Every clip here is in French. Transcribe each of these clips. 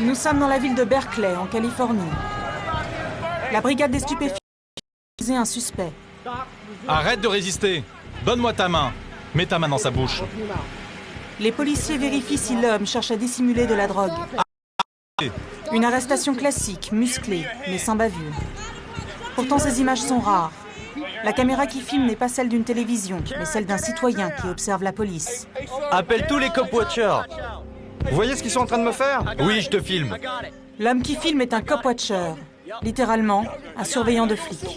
Nous sommes dans la ville de Berkeley, en Californie. La brigade des stupéfiants a accusé un suspect. Arrête de résister. Donne-moi ta main. Mets ta main dans sa bouche. Les policiers vérifient si l'homme cherche à dissimuler de la drogue. Une arrestation classique, musclée, mais sans bavure. Pourtant, ces images sont rares. La caméra qui filme n'est pas celle d'une télévision, mais celle d'un citoyen qui observe la police. Appelle tous les cop-watchers. Vous voyez ce qu'ils sont en train de me faire? Oui, je te filme. L'homme qui filme est un cop-watcher, littéralement un surveillant de flic.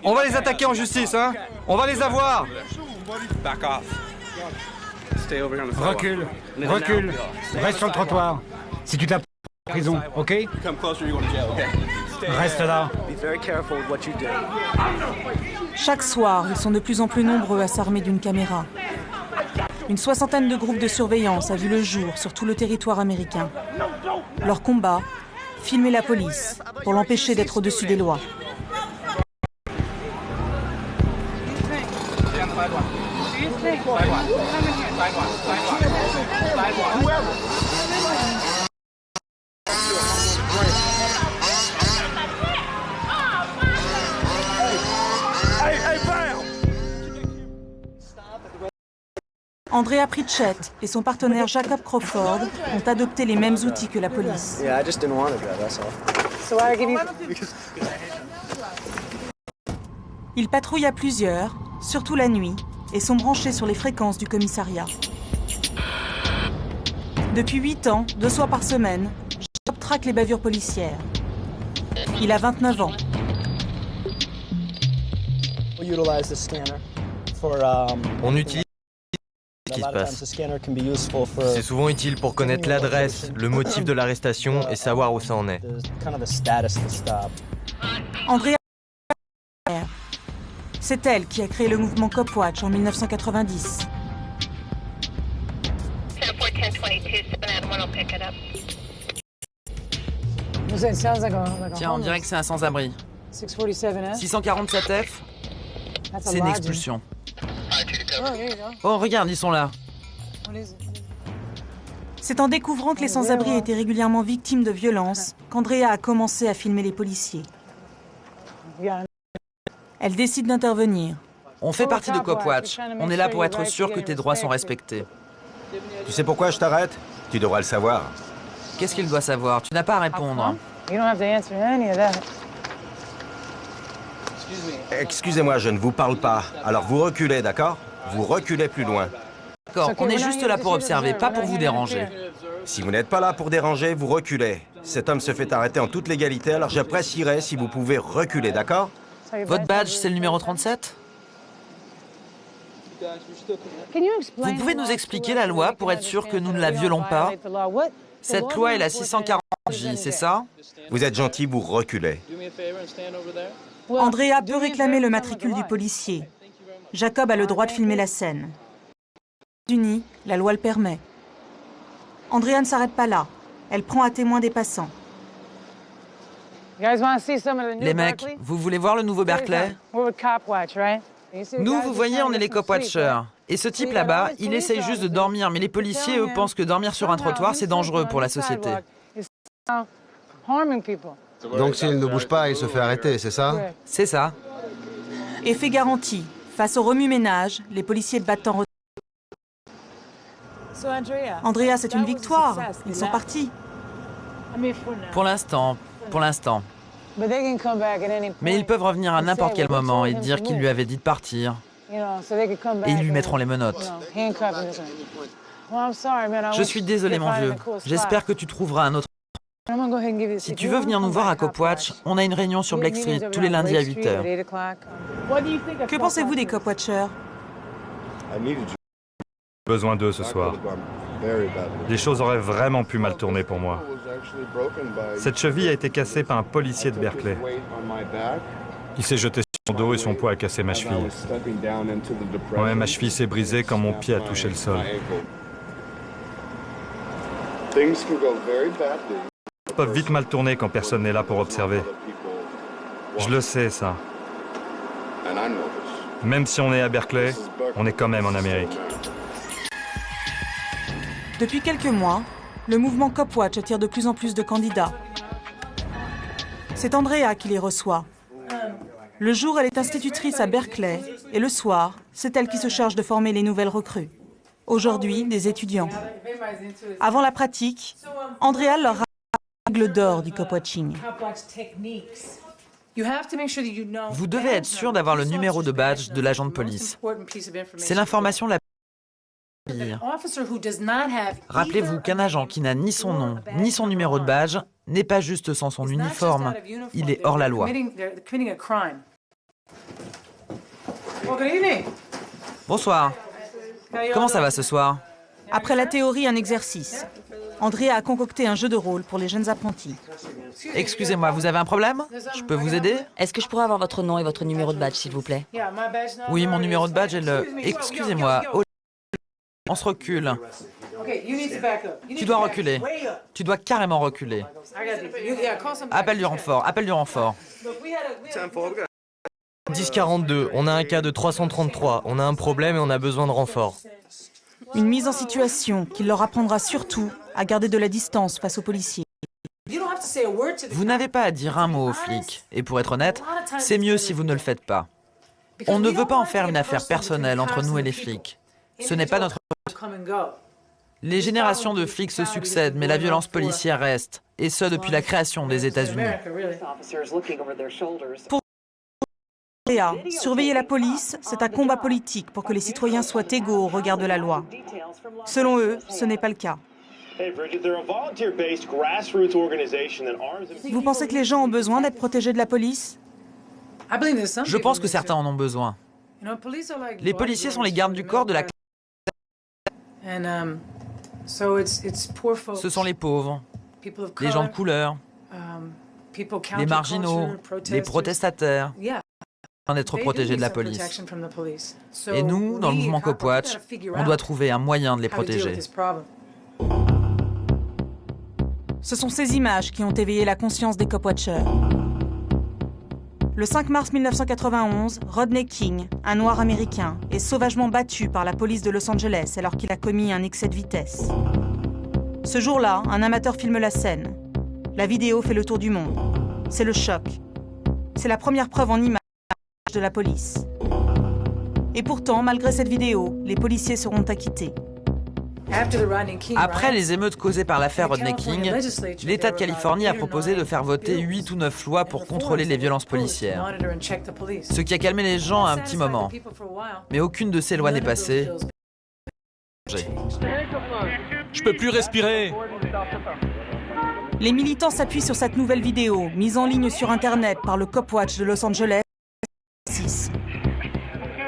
On va les attaquer en justice, hein? On va les avoir. Recule, recule, reste sur le trottoir. Si tu tapes en prison, ok? Reste là. Chaque soir, ils sont de plus en plus nombreux à s'armer d'une caméra. Une soixantaine de groupes de surveillance a vu le jour sur tout le territoire américain. Leur combat, filmer la police pour l'empêcher d'être au-dessus des lois. Andrea Pritchett et son partenaire Jacob Crawford ont adopté les mêmes outils que la police. Ils patrouillent à plusieurs, surtout la nuit, et sont branchés sur les fréquences du commissariat. Depuis 8 ans, 2 soirs par semaine, Jacob traque les bavures policières. Il a 29 ans. On utilise ce qui se passe. C'est souvent utile pour connaître l'adresse, le motif de l'arrestation et savoir où ça en est. Andrea, c'est elle qui a créé le mouvement Copwatch en 1990. Tiens, on dirait que c'est un sans-abri. 647F, c'est une expulsion. Oh, regarde, ils sont là. C'est en découvrant que les sans-abri étaient régulièrement victimes de violences qu'Andrea a commencé à filmer les policiers. Elle décide d'intervenir. On fait partie de Copwatch. On est là pour être sûr que tes droits sont respectés. Tu sais pourquoi je t'arrête? Tu devras le savoir. Qu'est-ce qu'il doit savoir? Tu n'as pas à répondre. Excusez-moi, je ne vous parle pas. Alors vous reculez, d'accord? Vous reculez plus loin. D'accord, on est juste là pour observer, pas pour vous déranger. Si vous n'êtes pas là pour déranger, vous reculez. Cet homme se fait arrêter en toute légalité, alors j'apprécierais si vous pouvez reculer, d'accord? Votre badge, c'est le numéro 37? Vous pouvez nous expliquer la loi pour être sûr que nous ne la violons pas? Cette loi est la 640J, c'est ça? Vous êtes gentil, vous reculez. Andrea peut réclamer le matricule du policier. Jacob a le droit de filmer la scène. Aux États-Unis, la loi le permet. Andrea ne s'arrête pas là. Elle prend à témoin des passants. Les mecs, vous voulez voir le nouveau Berkeley? Nous, vous voyez, on est les Copwatchers. Et ce type là-bas, il essaye juste de dormir, mais les policiers, eux, pensent que dormir sur un trottoir, c'est dangereux pour la société. Donc s'il ne bouge pas, il se fait arrêter, c'est ça? C'est ça. Effet garanti. Face au remue-ménage, les policiers battent en retrait. Andrea, c'est une victoire. Ils sont partis. Pour l'instant. Mais ils peuvent revenir à n'importe quel moment et dire qu'ils lui avaient dit de partir. Et ils lui mettront les menottes. Je suis désolé, mon vieux. J'espère que tu trouveras un autre. Si tu veux venir nous voir à Copwatch, on a une réunion sur Blake Street tous les lundis à 8h. Que pensez-vous des Copwatchers? Besoin d'eux ce soir. Les choses auraient vraiment pu mal tourner pour moi. Cette cheville a été cassée par un policier de Berkeley. Il s'est jeté sur mon dos et son poids a cassé ma cheville. Ouais, ma cheville s'est brisée quand mon pied a touché le sol. Ça peut vite mal tourner quand personne n'est là pour observer. Je le sais, ça. Même si on est à Berkeley, on est quand même en Amérique. Depuis quelques mois, le mouvement Copwatch attire de plus en plus de candidats. C'est Andrea qui les reçoit. Le jour, elle est institutrice à Berkeley et le soir, c'est elle qui se charge de former les nouvelles recrues. Aujourd'hui, des étudiants. Avant la pratique, Andrea leur rappelle les règles d'or du copwatching. Vous devez être sûr d'avoir le numéro de badge de l'agent de police. C'est l'information la plus lire. Rappelez-vous qu'un agent qui n'a ni son nom, ni son numéro de badge n'est pas juste sans son uniforme. Il est hors la loi. Bonsoir. Comment ça va ce soir? Après la théorie, un exercice. Andrea a concocté un jeu de rôle pour les jeunes apprentis. Excusez-moi, vous avez un problème? Je peux vous aider? Est-ce que je pourrais avoir votre nom et votre numéro de badge, s'il vous plaît? Oui, mon numéro de badge est le... Excusez-moi. Oh, on se recule. Tu dois reculer. Tu dois carrément reculer. Appelle du renfort, appelle du renfort. 1042, on a un cas de 333. On a un problème et on a besoin de renfort. Une mise en situation qui leur apprendra surtout à garder de la distance face aux policiers. Vous n'avez pas à dire un mot aux flics. Et pour être honnête, c'est mieux si vous ne le faites pas. On ne veut pas en faire une affaire personnelle entre nous et les flics. Ce n'est pas notre... Les générations de flics se succèdent, mais la violence policière reste. Et ce, depuis la création des États-Unis. Pour Andrea, surveiller la police, c'est un combat politique pour que les citoyens soient égaux au regard de la loi. Selon eux, ce n'est pas le cas. Vous pensez que les gens ont besoin d'être protégés de la police? Je pense que certains en ont besoin. Les policiers sont les gardes du corps de la... Ce sont les pauvres, les gens de couleur, les marginaux, les protestataires, d'être protégés de la police. Et nous, dans le mouvement Copwatch, on doit trouver un moyen de les protéger. Ce sont ces images qui ont éveillé la conscience des Copwatchers. Le 5 mars 1991, Rodney King, un noir américain, est sauvagement battu par la police de Los Angeles alors qu'il a commis un excès de vitesse. Ce jour-là, un amateur filme la scène. La vidéo fait le tour du monde. C'est le choc. C'est la première preuve en images de la police. Et pourtant, malgré cette vidéo, les policiers seront acquittés. Après les émeutes causées par l'affaire Rodney King, l'État de Californie a proposé de faire voter 8 ou 9 lois pour contrôler les violences policières. Ce qui a calmé les gens à un petit moment. Mais aucune de ces lois n'est passée. Je peux plus respirer. Les militants s'appuient sur cette nouvelle vidéo, mise en ligne sur Internet par le Copwatch de Los Angeles.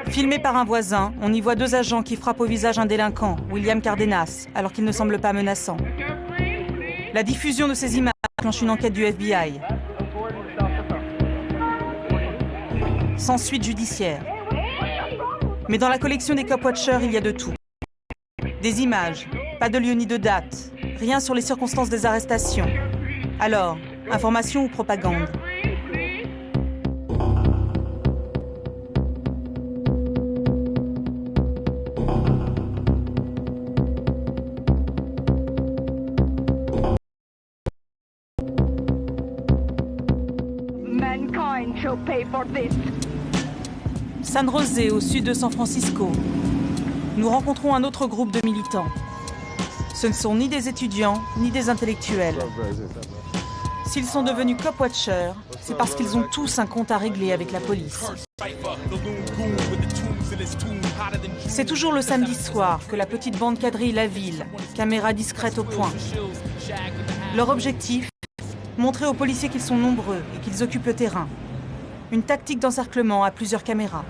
Filmé par un voisin, on y voit deux agents qui frappent au visage un délinquant, William Cardenas, alors qu'il ne semble pas menaçant. La diffusion de ces images déclenche une enquête du FBI. Sans suite judiciaire. Mais dans la collection des Copwatchers, il y a de tout. Des images, pas de lieu ni de date, rien sur les circonstances des arrestations. Alors, information ou propagande? San José, au sud de San Francisco. Nous rencontrons un autre groupe de militants. Ce ne sont ni des étudiants, ni des intellectuels. S'ils sont devenus Copwatchers, c'est parce qu'ils ont tous un compte à régler avec la police. C'est toujours le samedi soir que la petite bande quadrille la ville, caméra discrète au point. Leur objectif, montrer aux policiers qu'ils sont nombreux et qu'ils occupent le terrain. Une tactique d'encerclement à plusieurs caméras.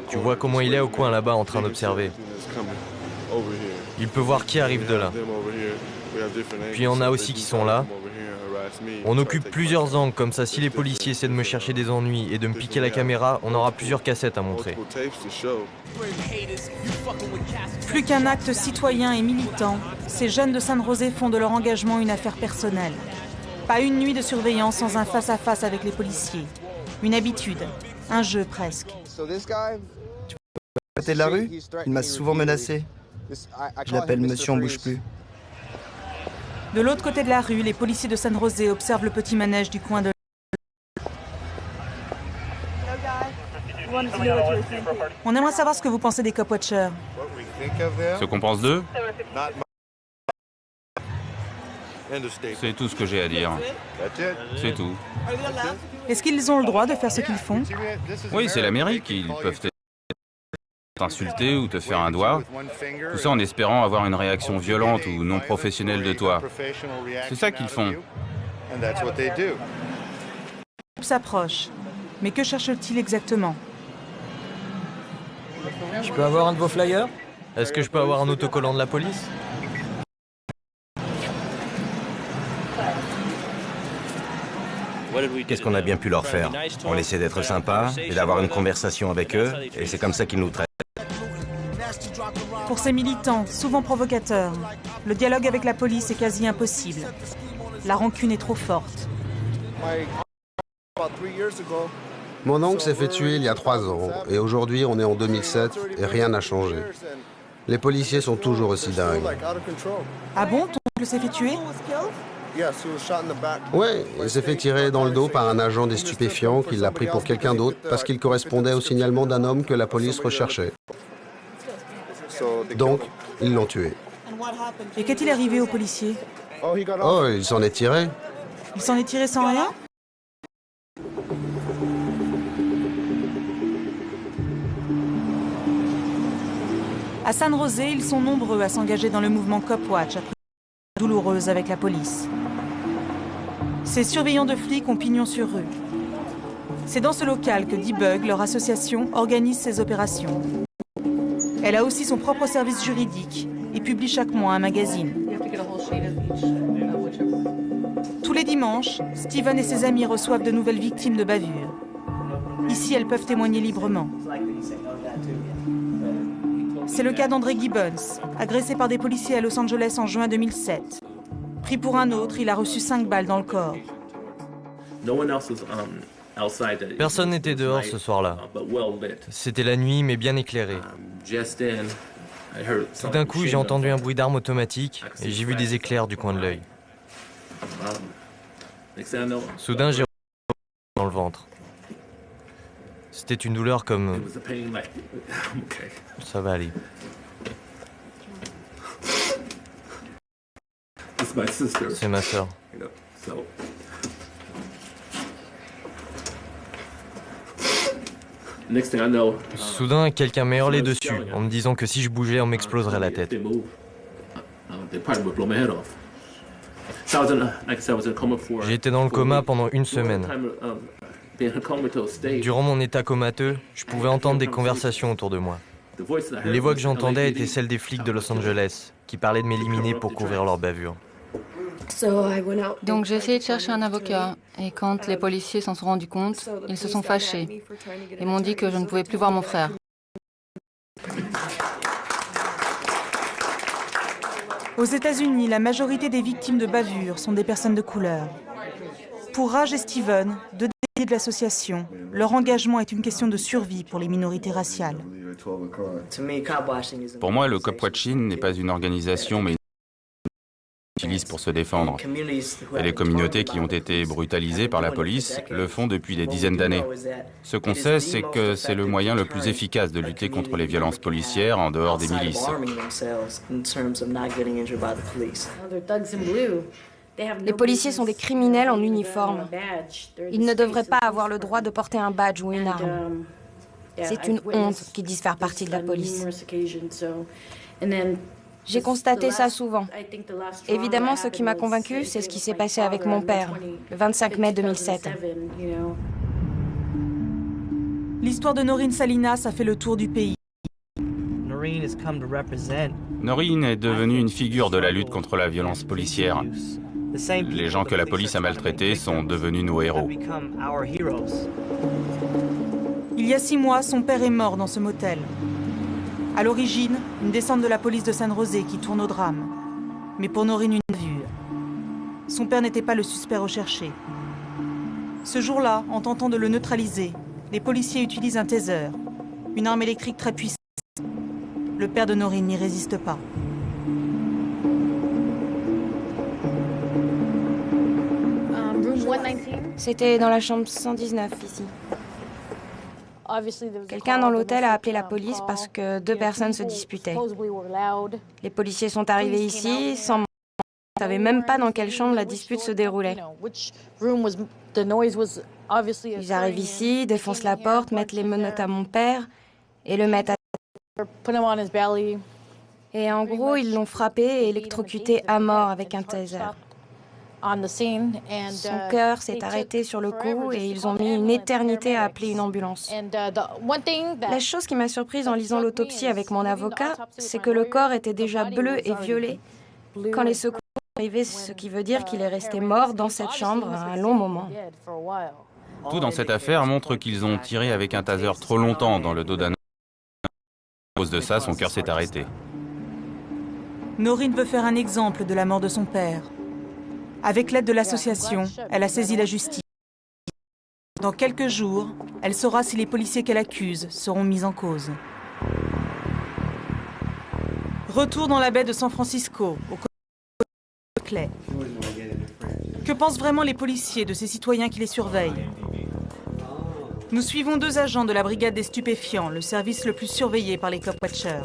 Tu vois comment il est au coin là-bas en train d'observer. Il peut voir qui arrive de là. Puis il y en a aussi qui sont là. On occupe plusieurs angles, comme ça si les policiers essaient de me chercher des ennuis et de me piquer la caméra, on aura plusieurs cassettes à montrer. Plus qu'un acte citoyen et militant, ces jeunes de San José font de leur engagement une affaire personnelle. Pas une nuit de surveillance sans un face-à-face avec les policiers. Une habitude, un jeu presque. Côté de la rue, il m'a souvent menacé. Je l'appelle Monsieur On bouge plus. De l'autre côté de la rue, les policiers de San José observent le petit manège du coin de... On aimerait savoir ce que vous pensez des Cop Watchers. Ce qu'on pense d'eux? C'est tout ce que j'ai à dire. C'est tout. Est-ce qu'ils ont le droit de faire ce qu'ils font? Oui, c'est l'Amérique. Ils peuvent t'insulter ou te faire un doigt. Tout ça en espérant avoir une réaction violente ou non professionnelle de toi. C'est ça qu'ils font. S'approche. Mais que cherche-t-il exactement? Je peux avoir un de vos flyers? Est-ce que je peux avoir un autocollant de la police? Qu'est-ce qu'on a bien pu leur faire? On essaie d'être sympa et d'avoir une conversation avec eux, et c'est comme ça qu'ils nous traitent. Pour ces militants, souvent provocateurs, le dialogue avec la police est quasi impossible. La rancune est trop forte. Mon oncle s'est fait tuer il y a 3 ans, et aujourd'hui on est en 2007 et rien n'a changé. Les policiers sont toujours aussi dingues. Ah bon, ton oncle s'est fait tuer? Ouais, il s'est fait tirer dans le dos par un agent des stupéfiants qui l'a pris pour quelqu'un d'autre parce qu'il correspondait au signalement d'un homme que la police recherchait. Donc, ils l'ont tué. Et qu'est-il arrivé aux policiers? Oh, il s'en est tiré. Il s'en est tiré sans rien? À San José, ils sont nombreux à s'engager dans le mouvement Cop Watch après une douloureuse avec la police. Ces surveillants de flics ont pignon sur rue. C'est dans ce local que Debug, leur association, organise ses opérations. Elle a aussi son propre service juridique et publie chaque mois un magazine. Tous les dimanches, Steven et ses amis reçoivent de nouvelles victimes de bavures. Ici, elles peuvent témoigner librement. C'est le cas d'André Gibbons, agressé par des policiers à Los Angeles en juin 2007. Pris pour un autre, il a reçu 5 balles dans le corps. Personne n'était dehors ce soir-là. C'était la nuit, mais bien éclairé. Tout d'un coup, j'ai entendu un bruit d'arme automatique et j'ai vu des éclairs du coin de l'œil. Soudain, j'ai dans le ventre. C'était une douleur comme... Ça va aller. C'est ma sœur. Soudain, quelqu'un m'a hurlé dessus en me disant que si je bougeais, on m'exploserait la tête. J'ai été dans le coma pendant 1 semaine. Durant mon état comateux, je pouvais entendre des conversations autour de moi. Les voix que j'entendais étaient celles des flics de Los Angeles, qui parlaient de m'éliminer pour couvrir leurs bavures. Donc j'ai essayé de chercher un avocat, et quand les policiers s'en sont rendus compte, ils se sont fâchés et m'ont dit que je ne pouvais plus voir mon frère. Aux États-Unis, la majorité des victimes de bavures sont des personnes de couleur. Pour Raj et Steven, deux délégués de l'association, leur engagement est une question de survie pour les minorités raciales. Pour moi, le cop watching n'est pas une organisation, mais une utilise pour se défendre. Et les communautés qui ont été brutalisées par la police le font depuis des dizaines d'années. Ce qu'on sait, c'est que c'est le moyen le plus efficace de lutter contre les violences policières en dehors des milices. Les policiers sont des criminels en uniforme. Ils ne devraient pas avoir le droit de porter un badge ou une arme. C'est une honte qu'ils disent faire partie de la police. J'ai constaté ça souvent. Évidemment, ce qui m'a convaincu, c'est ce qui s'est passé avec mon père, le 25 mai 2007. L'histoire de Noreen Salinas a fait le tour du pays. Noreen est devenue une figure de la lutte contre la violence policière. Les gens que la police a maltraités sont devenus nos héros. Il y a 6 mois, son père est mort dans ce motel. À l'origine, une descente de la police de San José qui tourne au drame. Mais pour Noreen, une bavure. Son père n'était pas le suspect recherché. Ce jour-là, en tentant de le neutraliser, les policiers utilisent un taser, une arme électrique très puissante. le père de Noreen n'y résiste pas. C'était dans la chambre 119 ici. Quelqu'un dans l'hôtel a appelé la police parce que 2 personnes se disputaient. Les policiers sont arrivés ici sans... Ils ne savaient même pas dans quelle chambre la dispute se déroulait. Ils arrivent ici, défoncent la porte, mettent les menottes à mon père et le mettent à... Et en gros, ils l'ont frappé et électrocuté à mort avec un taser. Son cœur s'est arrêté sur le coup et ils ont mis une éternité à appeler une ambulance. La chose qui m'a surprise en lisant l'autopsie avec mon avocat, c'est que le corps était déjà bleu et violet quand les secours sont arrivés, ce qui veut dire qu'il est resté mort dans cette chambre un long moment. Tout dans cette affaire montre qu'ils ont tiré avec un taser trop longtemps dans le dos d'un homme. À cause de ça, son cœur s'est arrêté. Noreen veut faire un exemple de la mort de son père. Avec l'aide de l'association, elle a saisi la justice. Dans quelques jours, elle saura si les policiers qu'elle accuse seront mis en cause. Retour dans la baie de San Francisco, au côté de Clay. Que pensent vraiment les policiers de ces citoyens qui les surveillent? Nous suivons 2 agents de la brigade des stupéfiants, le service le plus surveillé par les cop-watchers.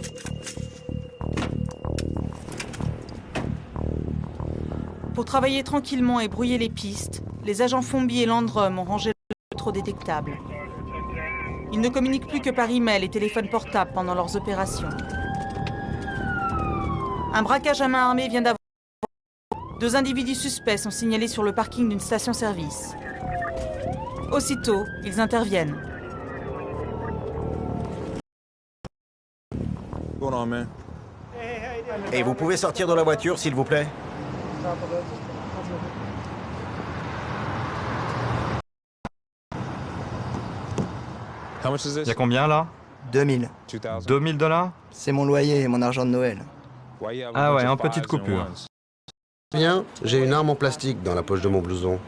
Pour travailler tranquillement et brouiller les pistes, les agents Fomby et Landrum ont rangé le trop détectable. Ils ne communiquent plus que par email et téléphone portable pendant leurs opérations. Un braquage à main armée vient d'avoir. 2 individus suspects sont signalés sur le parking d'une station-service. Aussitôt, ils interviennent. Et vous pouvez sortir de la voiture, s'il vous plaît? Il y a combien là? 2000. 2000 $? C'est mon loyer et mon argent de Noël. Ah ouais, en petite coupure. Bien, j'ai une arme en plastique dans la poche de mon blouson.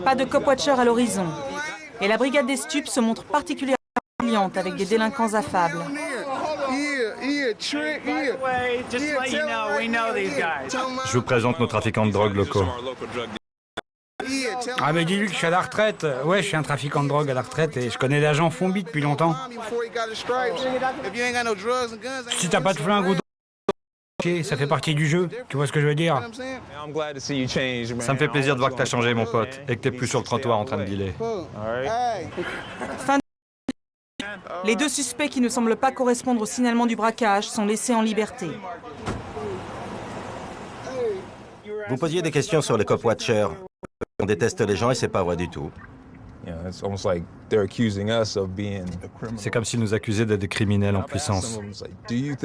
Pas de cop-watcher à l'horizon. Et la brigade des stupes se montre particulièrement brillante avec des délinquants affables. Je vous présente nos trafiquants de drogue locaux. Ah mais dis-lui que je suis à la retraite. Ouais, je suis un trafiquant de drogue à la retraite et je connais l'agent Fomby depuis longtemps. Si t'as pas de flingue ou de... ça fait partie du jeu, tu vois ce que je veux dire? Ça me fait plaisir de voir que t'as changé, mon pote, et que t'es plus sur le trottoir en train de dealer. Fin de... Les 2 suspects qui ne semblent pas correspondre au signalement du braquage sont laissés en liberté. Vous posiez des questions sur les cop-watchers. On déteste les gens et c'est pas vrai du tout. C'est comme s'ils nous accusaient d'être des criminels en puissance. J'ai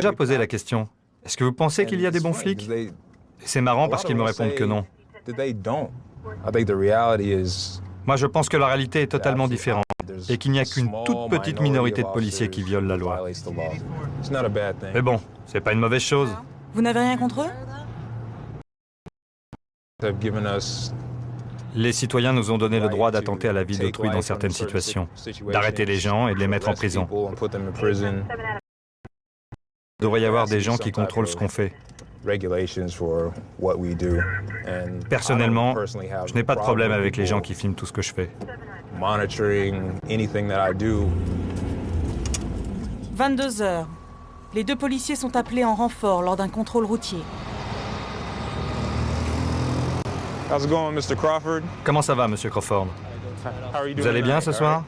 déjà posé la question. Est-ce que vous pensez qu'il y a des bons flics? Et c'est marrant parce qu'ils me répondent que non. Moi, je pense que la réalité est totalement différente et qu'il n'y a qu'une toute petite minorité de policiers qui violent la loi. Mais bon, c'est pas une mauvaise chose. Vous n'avez rien contre eux? Les citoyens nous ont donné le droit d'attenter à la vie d'autrui dans certaines situations, d'arrêter les gens et de les mettre en prison. Il devrait y avoir des gens qui contrôlent ce qu'on fait. Personnellement, je n'ai pas de problème avec les gens qui filment tout ce que je fais. 22 heures. Les 2 policiers sont appelés en renfort lors d'un contrôle routier. Comment ça va, Monsieur Crawford? Vous allez bien ce soir?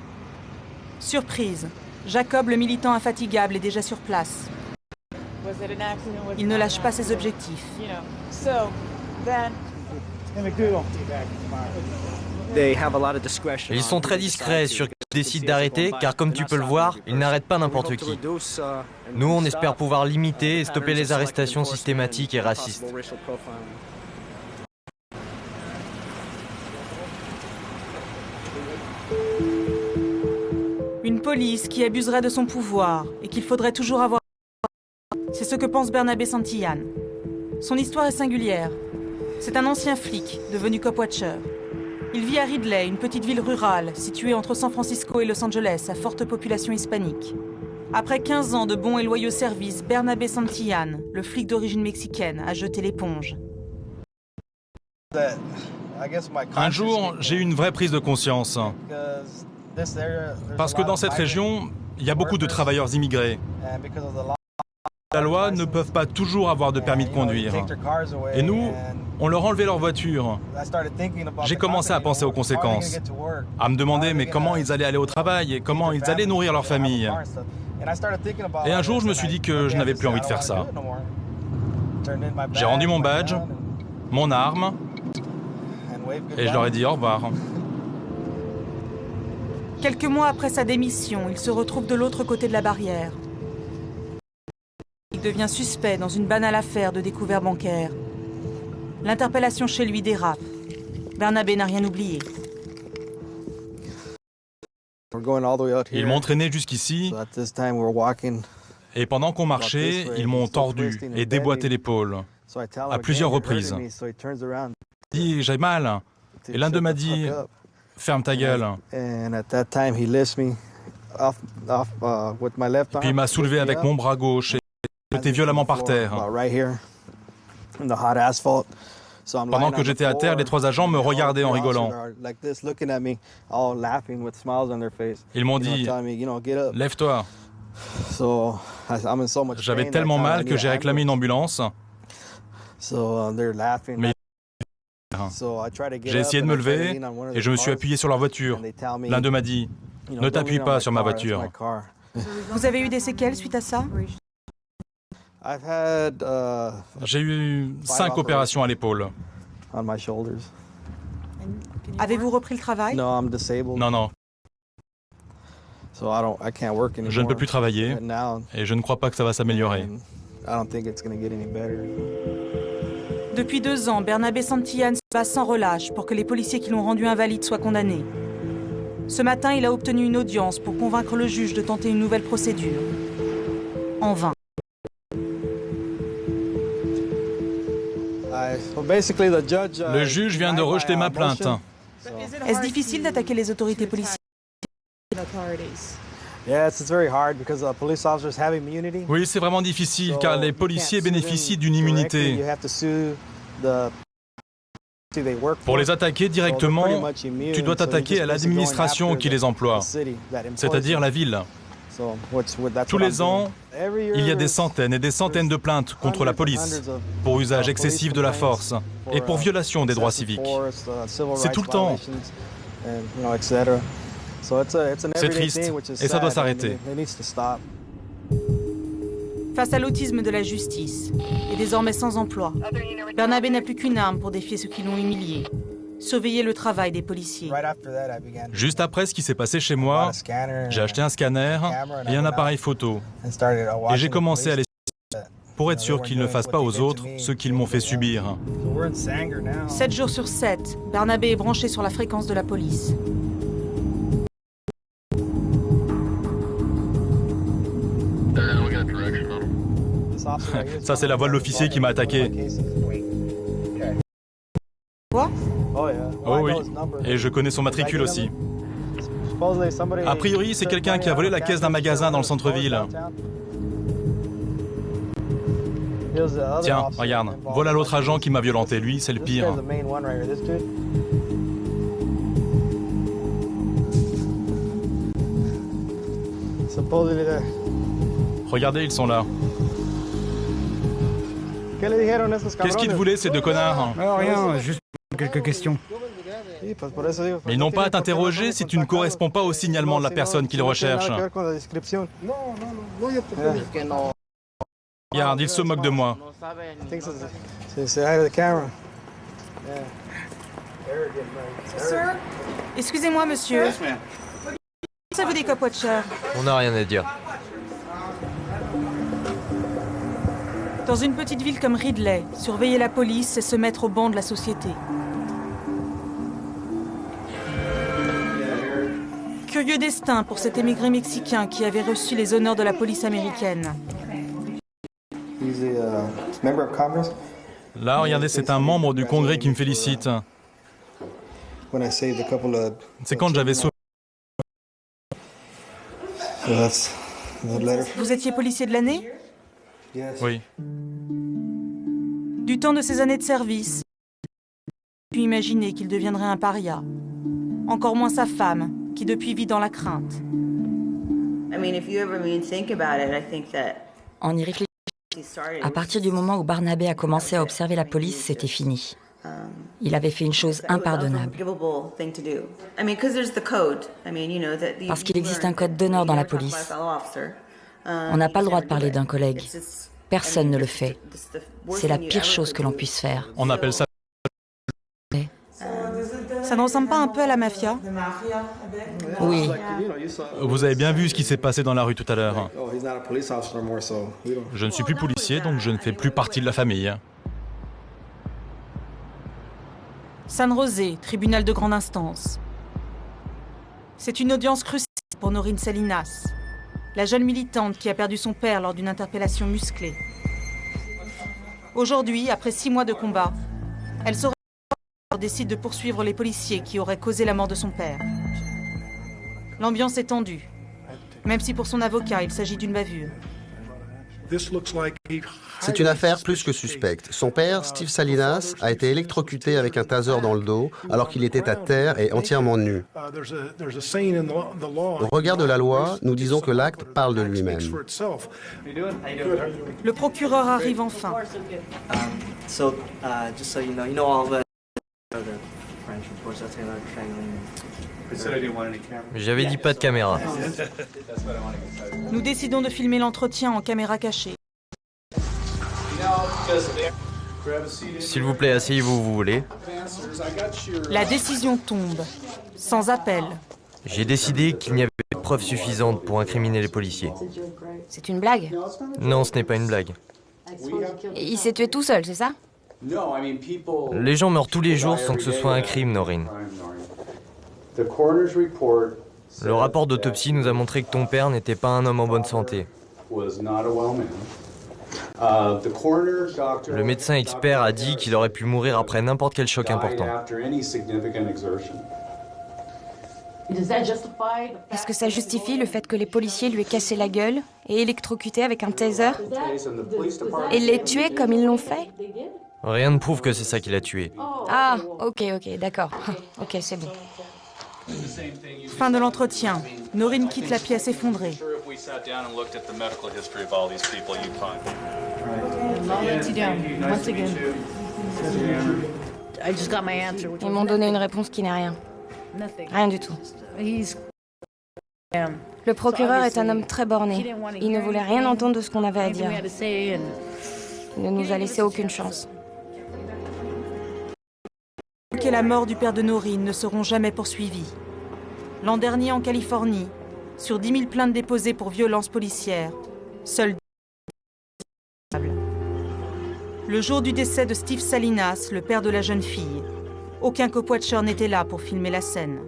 Surprise. Jacob, le militant infatigable, est déjà sur place. Il ne lâche pas ses objectifs. Ils sont très discrets sur qui ils décident d'arrêter, car comme tu peux le voir, ils n'arrêtent pas n'importe qui. Nous, on espère pouvoir limiter et stopper les arrestations systématiques et racistes. Une police qui abuserait de son pouvoir et qu'il faudrait toujours avoir... C'est ce que pense Bernabé Santillan. Son histoire est singulière. C'est un ancien flic, devenu cop-watcher. Il vit à Ridley, une petite ville rurale située entre San Francisco et Los Angeles, à forte population hispanique. Après 15 ans de bons et loyaux services, Bernabé Santillan, le flic d'origine mexicaine, a jeté l'éponge. Un jour, j'ai eu une vraie prise de conscience. Parce que dans cette région, il y a beaucoup de travailleurs immigrés. La loi ne peuvent pas toujours avoir de permis de conduire. Et nous, on leur enlevait leur voiture. J'ai commencé à penser aux conséquences, à me demander mais comment ils allaient aller au travail et comment ils allaient nourrir leur famille. Et un jour, je me suis dit que je n'avais plus envie de faire ça. J'ai rendu mon badge, mon arme, et je leur ai dit au revoir. Quelques mois après sa démission, il se retrouve de l'autre côté de la barrière. Il devient suspect dans une banale affaire de découvert bancaire. L'interpellation chez lui dérape. Bernabé n'a rien oublié. Ils m'ont traîné jusqu'ici, et pendant qu'on marchait, ils m'ont tordu et déboîté l'épaule, à plusieurs reprises. J'ai dit, j'ai mal, et l'un d'eux m'a dit, ferme ta gueule. Puis il m'a soulevé avec mon bras gauche et jeté violemment par terre. Pendant que j'étais à terre, les trois agents me regardaient en rigolant. Ils m'ont dit « Lève-toi ». J'avais tellement mal que j'ai réclamé une ambulance. Mais j'ai essayé de me lever et je me suis appuyé sur leur voiture. L'un d'eux m'a dit « Ne t'appuie pas sur ma voiture ». Vous avez eu des séquelles suite à ça? J'ai eu 5 opérations à l'épaule. Avez-vous repris le travail? Non, non. Je ne peux plus travailler et je ne crois pas que ça va s'améliorer. Depuis 2 ans, Bernabé Santillan se bat sans relâche pour que les policiers qui l'ont rendu invalide soient condamnés. Ce matin, il a obtenu une audience pour convaincre le juge de tenter une nouvelle procédure. En vain. Le juge vient de rejeter ma plainte. Est-ce difficile d'attaquer les autorités policières? Oui, c'est vraiment difficile car les policiers bénéficient d'une immunité. Pour les attaquer directement, tu dois t'attaquer à l'administration qui les emploie, c'est-à-dire la ville. Tous les ans, il y a des centaines et des centaines de plaintes contre la police pour usage excessif de la force et pour violation des droits civiques. C'est tout le temps. C'est triste et ça doit s'arrêter. Face à l'autisme de la justice, et désormais sans emploi, Bernabé n'a plus qu'une arme pour défier ceux qui l'ont humilié. Surveiller le travail des policiers. Juste après ce qui s'est passé chez moi, j'ai acheté un scanner et un appareil photo. Et j'ai commencé à les suivre pour être sûr qu'ils ne fassent pas aux autres ce qu'ils m'ont fait subir. 7 jours sur 7, Bernabé est branché sur la fréquence de la police. Ça, c'est la voix de l'officier qui m'a attaqué. Quoi? Oh oui, et je connais son matricule aussi. A priori, c'est quelqu'un qui a volé la caisse d'un magasin dans le centre-ville. Tiens, regarde, voilà l'autre agent qui m'a violenté. Lui, c'est le pire. Regardez, ils sont là. Qu'est-ce qu'ils voulaient, ces deux connards? Rien, juste quelques questions. Mais ils n'ont pas à t'interroger si tu ne corresponds pas au signalement de la personne qu'ils recherchent. Regarde, ils se moquent de moi. Excusez-moi, monsieur. Ça vous des cop watchers? On n'a rien à dire. Dans une petite ville comme Ridley, surveiller la police, c'est se mettre au banc de la société. Curieux destin pour cet émigré mexicain qui avait reçu les honneurs de la police américaine. Là, regardez, c'est un membre du Congrès qui me félicite. C'est quand j'avais sauvé... Vous étiez policier de l'année? Oui. Du temps de ses années de service, pu imaginer qu'il deviendrait un paria. Encore moins sa femme, qui depuis vit dans la crainte. En y réfléchissant, à partir du moment où Barnabé a commencé à observer la police, c'était fini. Il avait fait une chose impardonnable. Parce qu'il existe un code d'honneur dans la police. On n'a pas le droit de parler d'un collègue. Personne ne le fait. C'est la pire chose que l'on puisse faire. On appelle ça... Ça ne ressemble pas un peu à la mafia? Oui. Vous avez bien vu ce qui s'est passé dans la rue tout à l'heure. Je ne suis plus policier, donc je ne fais plus partie de la famille. San José, tribunal de grande instance. C'est une audience cruciale pour Noreen Salinas, la jeune militante qui a perdu son père lors d'une interpellation musclée. Aujourd'hui, après 6 mois de combat, elle décide de poursuivre les policiers qui auraient causé la mort de son père. L'ambiance est tendue, même si pour son avocat, il s'agit d'une bavure. C'est une affaire plus que suspecte. Son père, Steve Salinas, a été électrocuté avec un taser dans le dos alors qu'il était à terre et entièrement nu. Au regard de la loi, nous disons que l'acte parle de lui-même. Le procureur arrive enfin. J'avais dit pas de caméra. Nous décidons de filmer l'entretien en caméra cachée. S'il vous plaît, asseyez-vous où vous voulez. La décision tombe, sans appel. J'ai décidé qu'il n'y avait pas de preuves suffisantes pour incriminer les policiers. C'est une blague? Non, ce n'est pas une blague. Et il s'est tué tout seul, c'est ça? Les gens meurent tous les jours sans que ce soit un crime, Noreen. Le rapport d'autopsie nous a montré que ton père n'était pas un homme en bonne santé. Le médecin expert a dit qu'il aurait pu mourir après n'importe quel choc important. Est-ce que ça justifie le fait que les policiers lui aient cassé la gueule et électrocuté avec un taser? Et l'ait tué comme ils l'ont fait? Rien ne prouve que c'est ça qui l'a tué. Ah, ok, d'accord. Ok, c'est bon. Fin de l'entretien. Noreen quitte la pièce effondrée. Ils m'ont donné une réponse qui n'est rien. Rien du tout. Le procureur est un homme très borné. Il ne voulait rien entendre de ce qu'on avait à dire. Il ne nous a laissé aucune chance. Et la mort du père de Noreen ne seront jamais poursuivis. L'an dernier en Californie, sur 10 000 plaintes déposées pour violences policières, seuls 10. Le jour du décès de Steve Salinas, le père de la jeune fille, aucun cop-watcher n'était là pour filmer la scène.